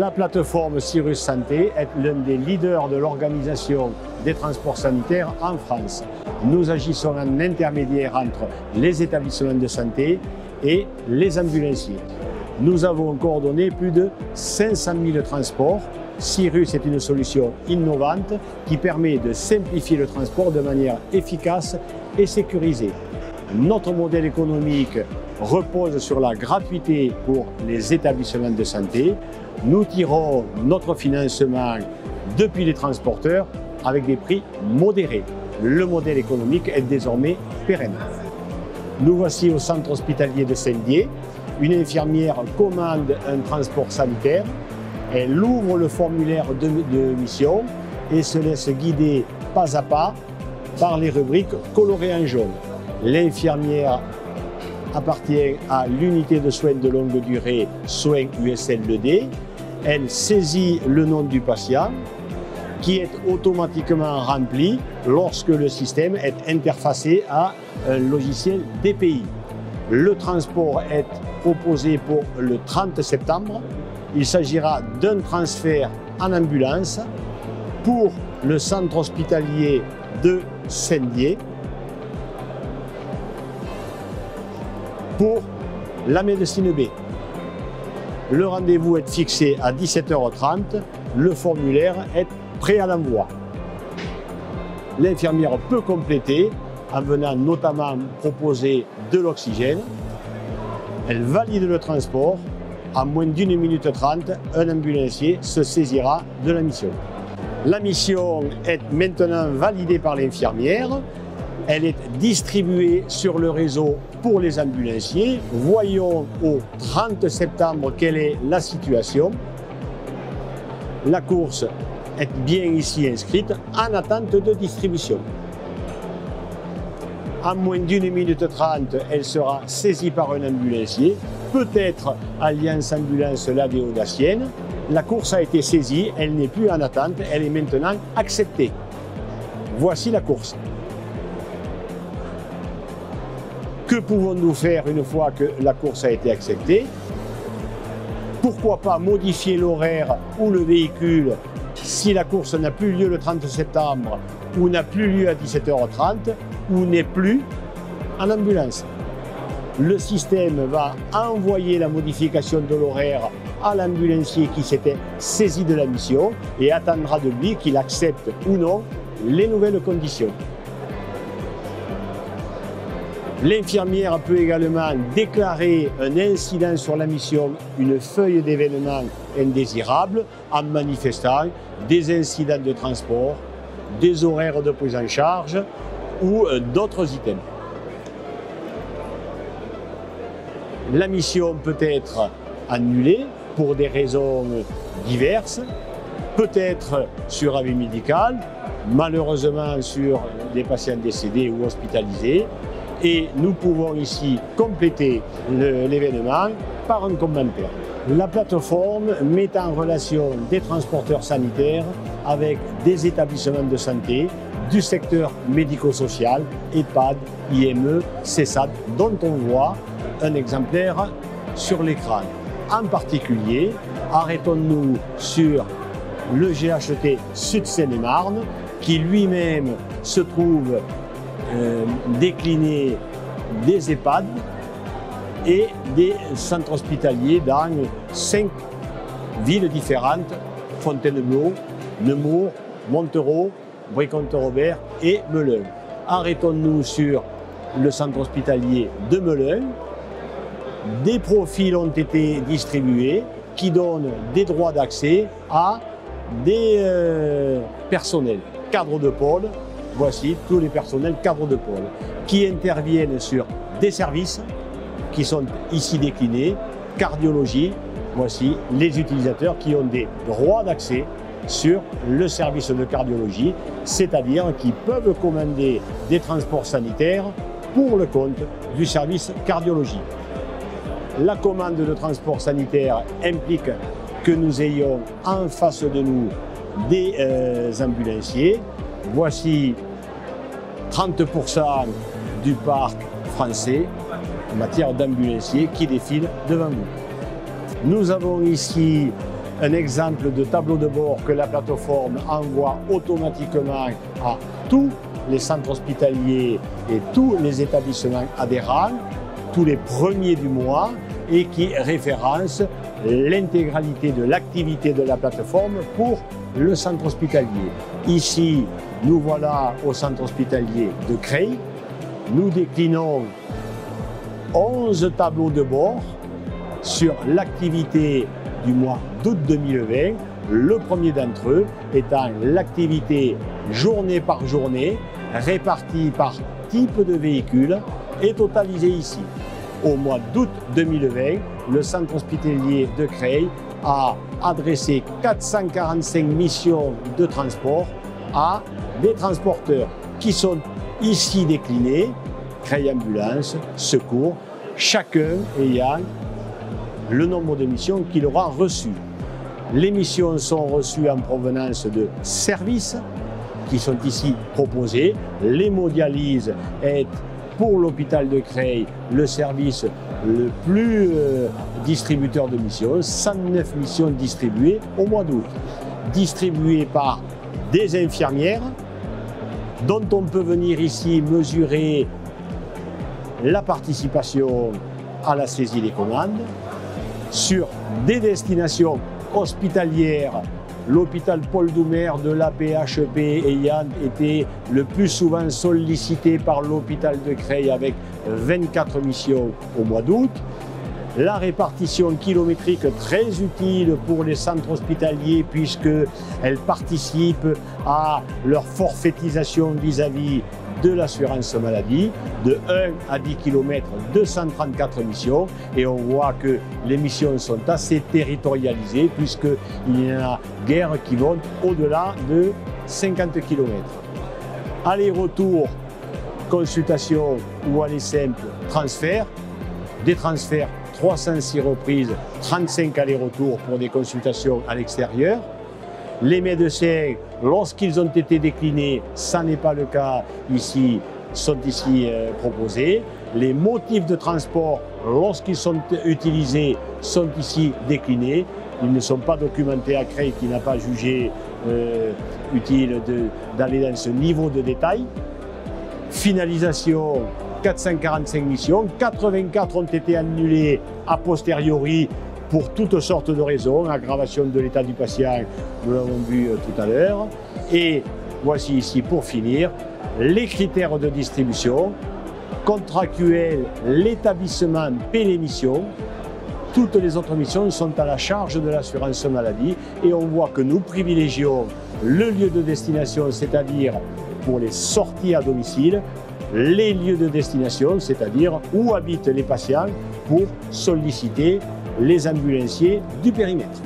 La plateforme Cyrus Santé est l'un des leaders de l'organisation des transports sanitaires en France. Nous agissons en intermédiaire entre les établissements de santé et les ambulanciers. Nous avons coordonné plus de 500 000 transports. Cyrus est une solution innovante qui permet de simplifier le transport de manière efficace et sécurisée. Notre modèle économique repose sur la gratuité pour les établissements de santé. Nous tirons notre financement depuis les transporteurs avec des prix modérés. Le modèle économique est désormais pérenne. Nous voici au centre hospitalier de Saint-Dié. Une infirmière commande un transport sanitaire. Elle ouvre le formulaire de mission et se laisse guider pas à pas par les rubriques colorées en jaune. L'infirmière appartient à l'unité de soins de longue durée, soins USL2D. Elle saisit le nom du patient qui est automatiquement rempli lorsque le système est interfacé à un logiciel DPI. Le transport est proposé pour le 30 septembre. Il s'agira d'un transfert en ambulance pour le centre hospitalier de Saint-Dié pour la médecine B. Le rendez-vous est fixé à 17h30. Le formulaire est prêt à l'envoi. L'infirmière peut compléter en venant notamment proposer de l'oxygène. Elle valide le transport. En moins d'1 minute 30, un ambulancier se saisira de la mission. La mission est maintenant validée par l'infirmière. Elle est distribuée sur le réseau pour les ambulanciers. Voyons au 30 septembre quelle est la situation. La course est bien ici inscrite en attente de distribution. En moins d'1 minute 30, elle sera saisie par un ambulancier, peut-être Alliance Ambulance Lavée-Audacienne. La course a été saisie, elle n'est plus en attente, elle est maintenant acceptée. Voici la course. Que pouvons-nous faire une fois que la course a été acceptée? Pourquoi pas modifier l'horaire ou le véhicule si la course n'a plus lieu le 30 septembre ou n'a plus lieu à 17h30 ou n'est plus en ambulance. Le système va envoyer la modification de l'horaire à l'ambulancier qui s'était saisi de la mission et attendra de lui qu'il accepte ou non les nouvelles conditions. L'infirmière peut également déclarer un incident sur la mission, une feuille d'événement indésirable, en manifestant des incidents de transport, des horaires de prise en charge ou d'autres items. La mission peut être annulée pour des raisons diverses, peut-être sur avis médical, malheureusement sur des patients décédés ou hospitalisés. Et nous pouvons ici compléter l'événement par un commentaire. La plateforme met en relation des transporteurs sanitaires avec des établissements de santé du secteur médico-social, EHPAD, IME, CESAD, dont on voit un exemplaire sur l'écran. En particulier, arrêtons-nous sur le GHT Sud-Seine-et-Marne, qui lui-même se trouve décliné des EHPAD et des centres hospitaliers dans 5 villes différentes, Fontainebleau, Nemours, Montereau, Brie-Comte-Robert et Melun. Arrêtons-nous sur le centre hospitalier de Melun. Des profils ont été distribués qui donnent des droits d'accès à des personnels, cadres de pôle. Voici tous les personnels cadres de pôle qui interviennent sur des services qui sont ici déclinés, cardiologie, voici les utilisateurs qui ont des droits d'accès sur le service de cardiologie, c'est-à-dire qui peuvent commander des transports sanitaires pour le compte du service cardiologie. La commande de transport sanitaire implique que nous ayons en face de nous des ambulanciers. Voici 30% du parc français en matière d'ambulanciers qui défilent devant nous. Nous avons ici un exemple de tableau de bord que la plateforme envoie automatiquement à tous les centres hospitaliers et tous les établissements adhérents, tous les premiers du mois, et qui référence l'intégralité de l'activité de la plateforme pour le centre hospitalier. Ici, nous voilà au centre hospitalier de Creil. Nous déclinons 11 tableaux de bord sur l'activité du mois d'août 2020, le premier d'entre eux étant l'activité journée par journée, répartie par type de véhicule et totalisée ici. Au mois d'août 2020, le centre hospitalier de Creil a adressé 445 missions de transport à des transporteurs qui sont ici déclinés, Creil Ambulance, Secours, chacun ayant le nombre de missions qu'il aura reçues. Les missions sont reçues en provenance de services qui sont ici proposés. L'hémodialyse est pour l'hôpital de Creil le service le plus distributeur de missions, 109 missions distribuées au mois d'août, distribuées par des infirmières dont on peut venir ici mesurer la participation à la saisie des commandes, sur des destinations hospitalières, l'hôpital Paul Doumer de l'AP-HP ayant été le plus souvent sollicité par l'hôpital de Creil avec 24 missions au mois d'août. La répartition kilométrique très utile pour les centres hospitaliers puisqu'elle participe à leur forfaitisation vis-à-vis de l'assurance maladie, de 1 à 10 km, 234 missions, et on voit que les missions sont assez territorialisées puisqu'il y en a guère qui vont au-delà de 50 km. Aller-retour, consultation ou aller simple, transfert, des transferts 306 reprises, 35 allers-retours pour des consultations à l'extérieur. Les médecins, lorsqu'ils ont été déclinés, ça n'est pas le cas ici, sont ici proposés. Les motifs de transport, lorsqu'ils sont utilisés, sont ici déclinés. Ils ne sont pas documentés à Creil qui n'a pas jugé utile d'aller dans ce niveau de détail. Finalisation, 445 missions, 84 ont été annulées a posteriori pour toutes sortes de raisons, aggravation de l'état du patient, nous l'avons vu tout à l'heure. Et voici ici pour finir les critères de distribution. Contractuel, l'établissement paie les missions. Toutes les autres missions sont à la charge de l'assurance maladie et on voit que nous privilégions le lieu de destination, c'est-à-dire pour les sorties à domicile, les lieux de destination, c'est-à-dire où habitent les patients pour solliciter les ambulanciers du périmètre.